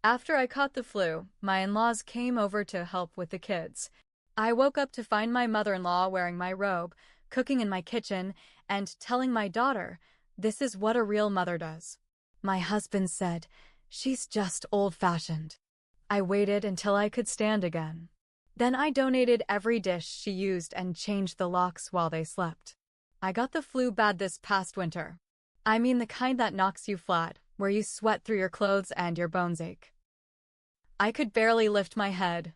After I caught the flu, my in-laws came over to help with the kids. I woke up to find my mother-in-law wearing my robe, cooking in my kitchen, and telling my daughter, "This is what a real mother does." My husband said, "She's just old-fashioned." I waited until I could stand again. Then I donated every dish she used and changed the locks while they slept. I got the flu bad this past winter. I mean the kind that knocks you flat, where you sweat through your clothes and your bones ache. I could barely lift my head.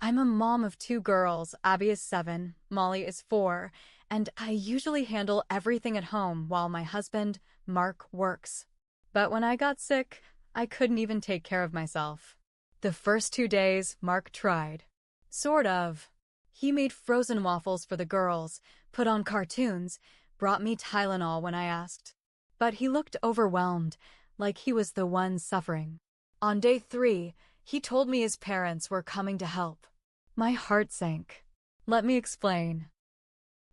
I'm a mom of two girls. Abby is 7, Molly is 4, and I usually handle everything at home while my husband, Mark, works. But when I got sick, I couldn't even take care of myself. The first 2 days, Mark tried. Sort of. He made frozen waffles for the girls, put on cartoons, brought me Tylenol when I asked. But he looked overwhelmed, like he was the one suffering. On day 3, he told me his parents were coming to help. My heart sank. Let me explain.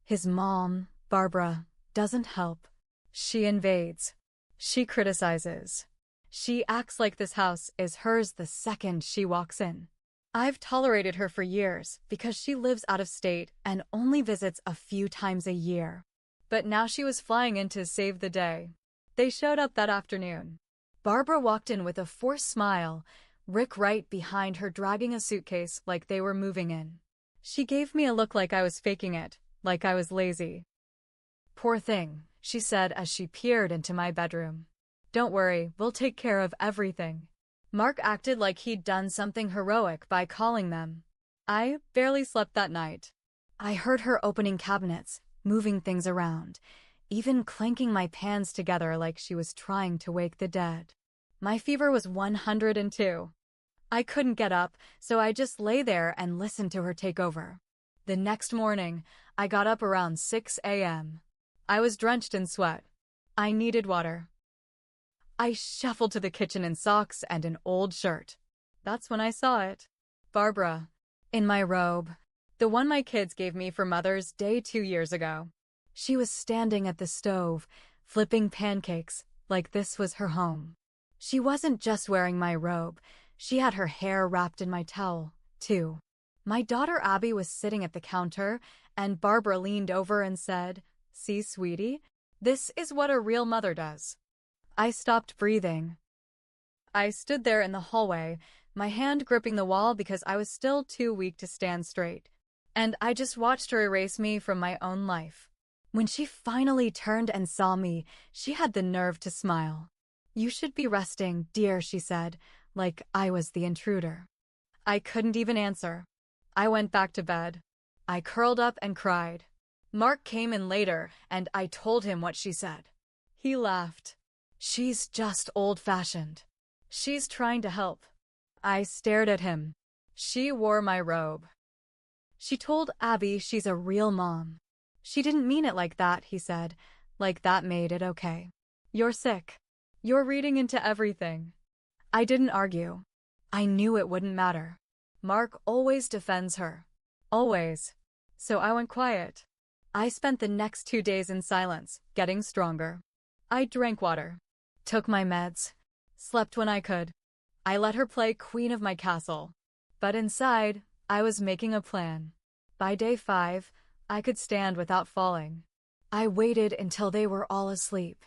His mom, Barbara, doesn't help. She invades. She criticizes. She acts like this house is hers the second she walks in. I've tolerated her for years because she lives out of state and only visits a few times a year. But now she was flying in to save the day. They showed up that afternoon. Barbara walked in with a forced smile, Rick right behind her dragging a suitcase like they were moving in. She gave me a look like I was faking it, like I was lazy. "Poor thing," she said as she peered into my bedroom. "Don't worry, we'll take care of everything." Mark acted like he'd done something heroic by calling them. I barely slept that night. I heard her opening cabinets, moving things around, even clanking my pans together like she was trying to wake the dead. My fever was 102. I couldn't get up, so I just lay there and listened to her take over. The next morning, I got up around 6 a.m. I was drenched in sweat. I needed water. I shuffled to the kitchen in socks and an old shirt. That's when I saw it. Barbara. In my robe. The one my kids gave me for Mother's Day 2 years ago. She was standing at the stove, flipping pancakes, like this was her home. She wasn't just wearing my robe. She had her hair wrapped in my towel, too. My daughter Abby was sitting at the counter, and Barbara leaned over and said, "See, sweetie? This is what a real mother does." I stopped breathing. I stood there in the hallway, my hand gripping the wall because I was still too weak to stand straight. And I just watched her erase me from my own life. When she finally turned and saw me, she had the nerve to smile. "You should be resting, dear," she said, like I was the intruder. I couldn't even answer. I went back to bed. I curled up and cried. Mark came in later, and I told him what she said. He laughed. "She's just old-fashioned. She's trying to help." I stared at him. She wore my robe. "She told Abby she's a real mom." "She didn't mean it like that," he said, like that made it okay. "You're sick. You're reading into everything." I didn't argue. I knew it wouldn't matter. Mark always defends her. Always. So I went quiet. I spent the next 2 days in silence, getting stronger. I drank water. Took my meds. Slept when I could. I let her play queen of my castle. But inside, I was making a plan. By day 5, I could stand without falling. I waited until they were all asleep.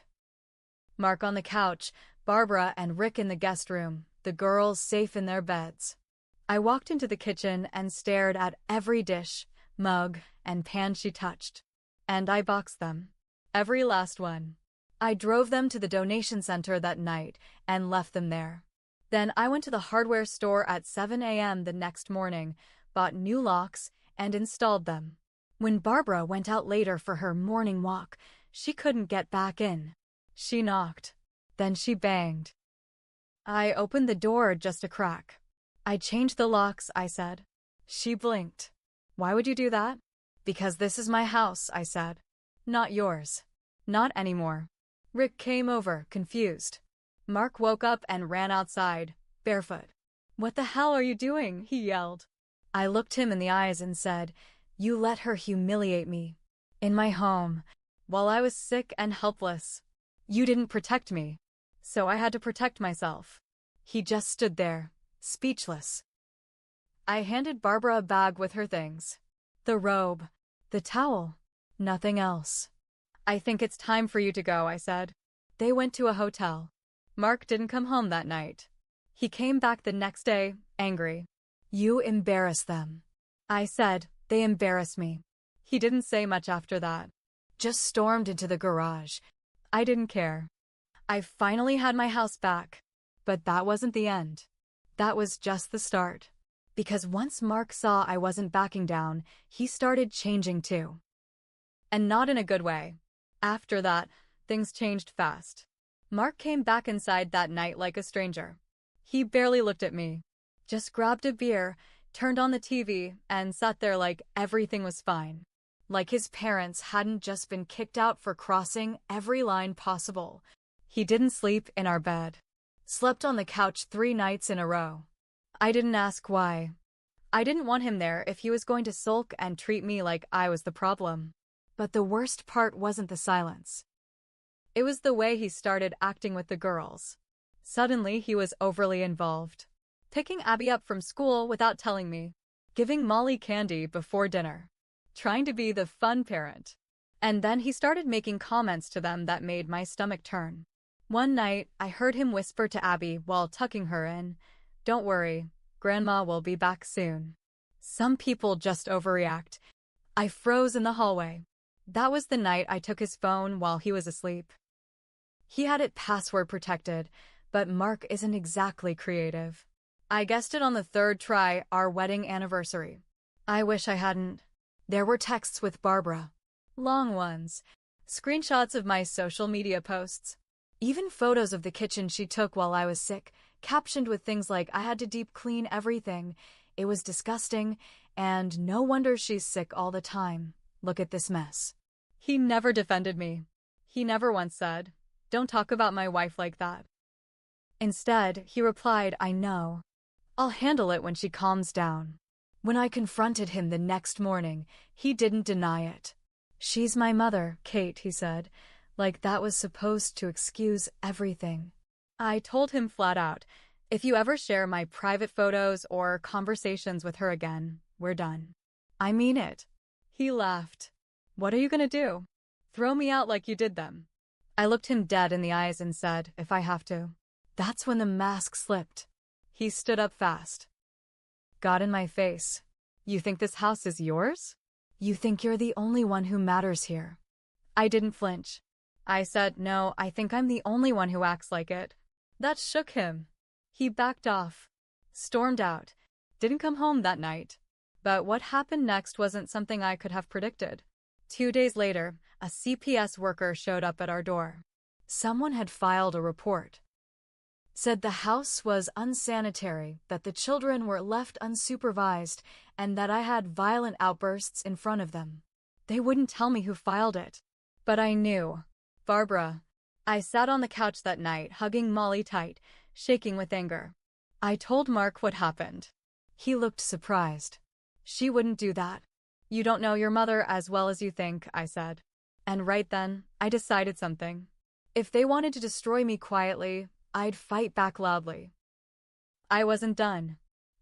Mark on the couch, Barbara and Rick in the guest room, the girls safe in their beds. I walked into the kitchen and stared at every dish, mug, and pan she touched. And I boxed them. Every last one. I drove them to the donation center that night and left them there. Then I went to the hardware store at 7 a.m. the next morning, bought new locks, and installed them. When Barbara went out later for her morning walk, she couldn't get back in. She knocked. Then she banged. I opened the door just a crack. "I changed the locks," I said. She blinked. "Why would you do that?" "Because this is my house," I said. "Not yours." "Not anymore." Rick came over, confused. Mark woke up and ran outside, barefoot. "What the hell are you doing?" he yelled. I looked him in the eyes and said, "You let her humiliate me. In my home. While I was sick and helpless. You didn't protect me. So I had to protect myself." He just stood there, speechless. I handed Barbara a bag with her things. The robe, the towel, nothing else. I think it's time for you to go, I said. They went to a hotel. Mark didn't come home that night. He came back the next day, angry. You embarrassed them. I said, they embarrassed me. He didn't say much after that. Just stormed into the garage. I didn't care. I finally had my house back. But that wasn't the end. That was just the start. Because once Mark saw I wasn't backing down, he started changing too. And not in a good way. After that, things changed fast. Mark came back inside that night like a stranger. He barely looked at me. Just grabbed a beer, turned on the TV, and sat there like everything was fine. Like his parents hadn't just been kicked out for crossing every line possible. He didn't sleep in our bed. Slept on the couch 3 nights in a row. I didn't ask why. I didn't want him there if he was going to sulk and treat me like I was the problem. But the worst part wasn't the silence. It was the way he started acting with the girls. Suddenly, he was overly involved. Picking Abby up from school without telling me. Giving Molly candy before dinner. Trying to be the fun parent. And then he started making comments to them that made my stomach turn. One night, I heard him whisper to Abby while tucking her in, "Don't worry, Grandma will be back soon." Some people just overreact. I froze in the hallway. That was the night I took his phone while he was asleep. He had it password protected, but Mark isn't exactly creative. I guessed it on the 3rd try, our wedding anniversary. I wish I hadn't. There were texts with Barbara. Long ones. Screenshots of my social media posts. Even photos of the kitchen she took while I was sick, captioned with things like, "I had to deep clean everything. It was disgusting, and no wonder she's sick all the time. Look at this mess." He never defended me. He never once said, "Don't talk about my wife like that." Instead, he replied, "I know. I'll handle it when she calms down." When I confronted him the next morning, he didn't deny it. "She's my mother, Kate," he said, like that was supposed to excuse everything. I told him flat out, "If you ever share my private photos or conversations with her again, we're done." I mean it. He laughed. "What are you gonna do? Throw me out like you did them?" I looked him dead in the eyes and said, "If I have to." That's when the mask slipped. He stood up fast. Got in my face. "You think this house is yours? You think you're the only one who matters here?" I didn't flinch. I said, "No, I think I'm the only one who acts like it." That shook him. He backed off. Stormed out. Didn't come home that night. But what happened next wasn't something I could have predicted. 2 days later, a CPS worker showed up at our door. Someone had filed a report. Said the house was unsanitary, that the children were left unsupervised, and that I had violent outbursts in front of them. They wouldn't tell me who filed it. But I knew. Barbara. I sat on the couch that night, hugging Molly tight, shaking with anger. I told Mark what happened. He looked surprised. "She wouldn't do that." "You don't know your mother as well as you think," I said. And right then, I decided something. If they wanted to destroy me quietly, I'd fight back loudly. I wasn't done.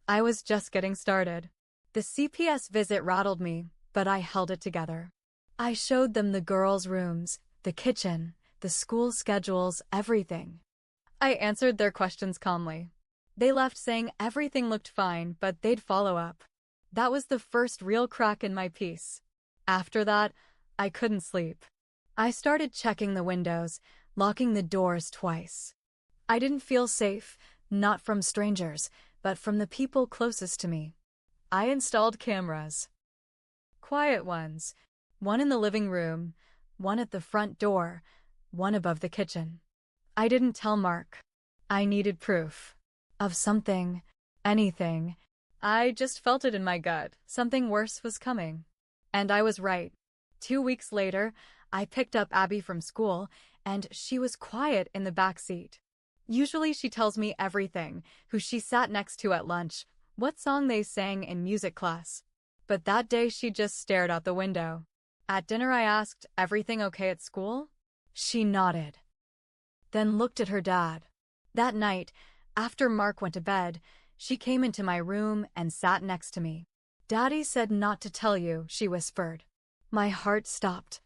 I was just getting started. The CPS visit rattled me, but I held it together. I showed them the girls' rooms, the kitchen, the school schedules, everything. I answered their questions calmly. They left saying everything looked fine, but they'd follow up. That was the first real crack in my piece. After that, I couldn't sleep. I started checking the windows, locking the doors twice. I didn't feel safe, not from strangers, but from the people closest to me. I installed cameras. Quiet ones. One in the living room, one at the front door, one above the kitchen. I didn't tell Mark. I needed proof. Of something, anything. I just felt it in my gut. Something worse was coming. And I was right. 2 weeks later, I picked up Abby from school, and she was quiet in the back seat. Usually she tells me everything, who she sat next to at lunch, what song they sang in music class. But that day she just stared out the window. At dinner I asked, "Everything okay at school?" She nodded. Then looked at her dad. That night, After Mark went to bed, she came into my room and sat next to me. "Daddy said not to tell you," she whispered. My heart stopped.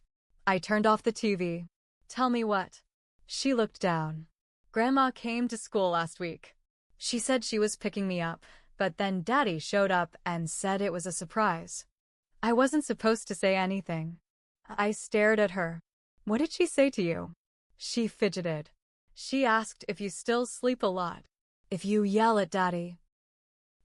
I turned off the TV. "Tell me what?" She looked down. "Grandma came to school last week. She said she was picking me up, but then Daddy showed up and said it was a surprise." I wasn't supposed to say anything. I stared at her. "What did she say to you?" She fidgeted. "She asked if you still sleep a lot, if you yell at Daddy,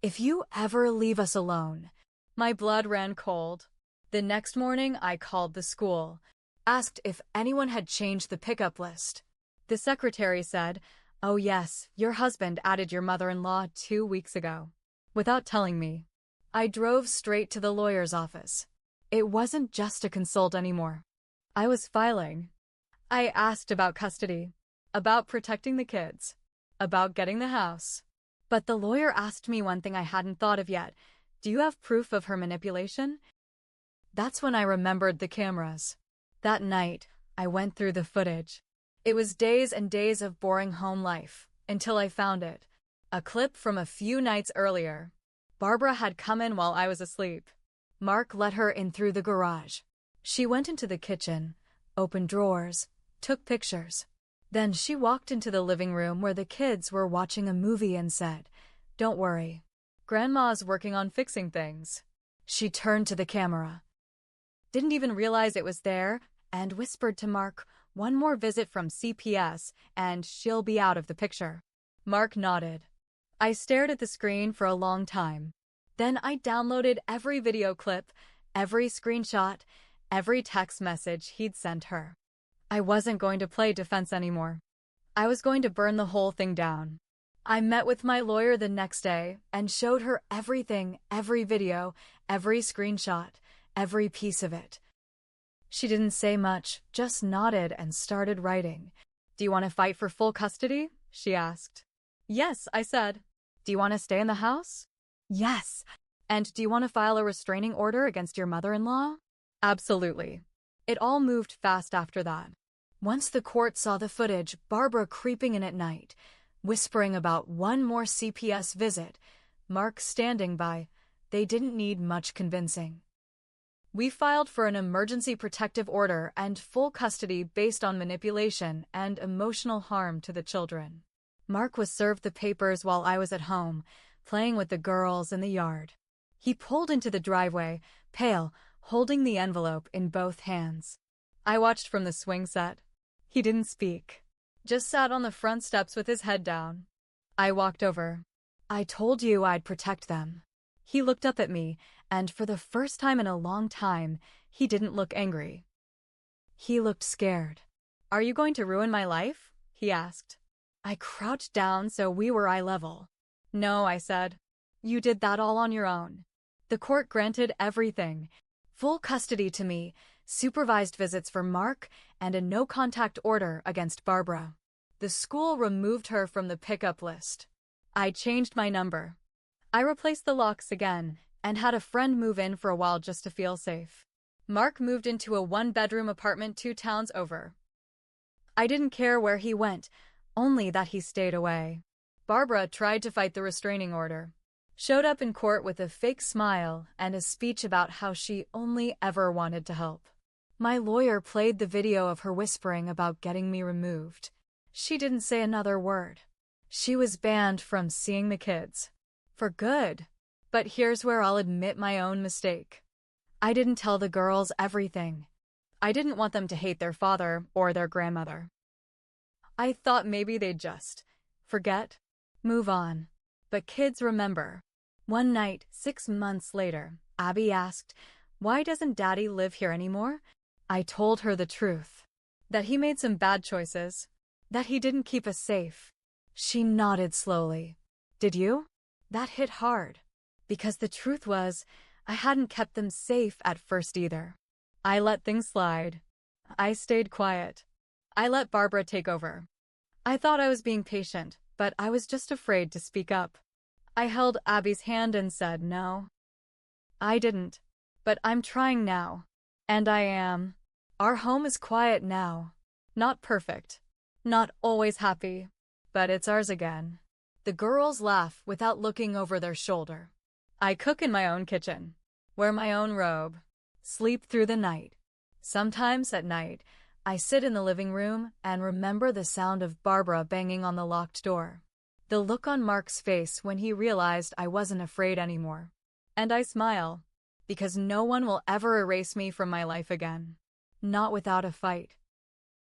if you ever leave us alone." My blood ran cold. The next morning, I called the school, asked if anyone had changed the pickup list. The secretary said, "Oh yes, your husband added your mother-in-law 2 weeks ago," without telling me. I drove straight to the lawyer's office. It wasn't just a consult anymore. I was filing. I asked about custody, about protecting the kids, about getting the house. But the lawyer asked me one thing I hadn't thought of yet. "Do you have proof of her manipulation?" That's when I remembered the cameras. That night, I went through the footage. It was days and days of boring home life, until I found it. A clip from a few nights earlier. Barbara had come in while I was asleep. Mark let her in through the garage. She went into the kitchen, opened drawers, took pictures. Then she walked into the living room where the kids were watching a movie and said, "Don't worry. Grandma's working on fixing things." She turned to the camera, didn't even realize it was there, and whispered to Mark, "One more visit from CPS, and she'll be out of the picture." Mark nodded. I stared at the screen for a long time. Then I downloaded every video clip, every screenshot, every text message he'd sent her. I wasn't going to play defense anymore. I was going to burn the whole thing down. I met with my lawyer the next day and showed her everything, every video, every screenshot, every piece of it. She didn't say much, just nodded and started writing. "Do you want to fight for full custody?" she asked. "Yes," I said. "Do you want to stay in the house?" "Yes." "And do you want to file a restraining order against your mother-in-law?" "Absolutely." It all moved fast after that. Once the court saw the footage, Barbara creeping in at night, whispering about one more CPS visit, Mark standing by, they didn't need much convincing. We filed for an emergency protective order and full custody based on manipulation and emotional harm to the children. Mark was served the papers while I was at home, playing with the girls in the yard. He pulled into the driveway, pale, holding the envelope in both hands. I watched from the swing set. He didn't speak, just sat on the front steps with his head down. I walked over. "I told you I'd protect them." He looked up at me, and for the first time in a long time, he didn't look angry. He looked scared. "Are you going to ruin my life?" he asked. I crouched down so we were eye level. "No," I said. "You did that all on your own." The court granted everything. Full custody to me, supervised visits for Mark, and a no-contact order against Barbara. The school removed her from the pickup list. I changed my number. I replaced the locks again, and had a friend move in for a while just to feel safe. Mark moved into a one-bedroom apartment 2 towns over. I didn't care where he went, only that he stayed away. Barbara tried to fight the restraining order. Showed up in court with a fake smile and a speech about how she only ever wanted to help. My lawyer played the video of her whispering about getting me removed. She didn't say another word. She was banned from seeing the kids. For good. But here's where I'll admit my own mistake. I didn't tell the girls everything. I didn't want them to hate their father or their grandmother. I thought maybe they'd just forget, move on. But kids remember. One night, 6 months later, Abby asked, "Why doesn't Daddy live here anymore?" I told her the truth. That he made some bad choices. That he didn't keep us safe. She nodded slowly. "Did you?" That hit hard. Because the truth was, I hadn't kept them safe at first either. I let things slide. I stayed quiet. I let Barbara take over. I thought I was being patient, but I was just afraid to speak up. I held Abby's hand and said no. I didn't. But I'm trying now. And I am. Our home is quiet now. Not perfect. Not always happy. But it's ours again. The girls laugh without looking over their shoulder. I cook in my own kitchen, wear my own robe, sleep through the night. Sometimes at night, I sit in the living room and remember the sound of Barbara banging on the locked door. The look on Mark's face when he realized I wasn't afraid anymore. And I smile, because no one will ever erase me from my life again. Not without a fight.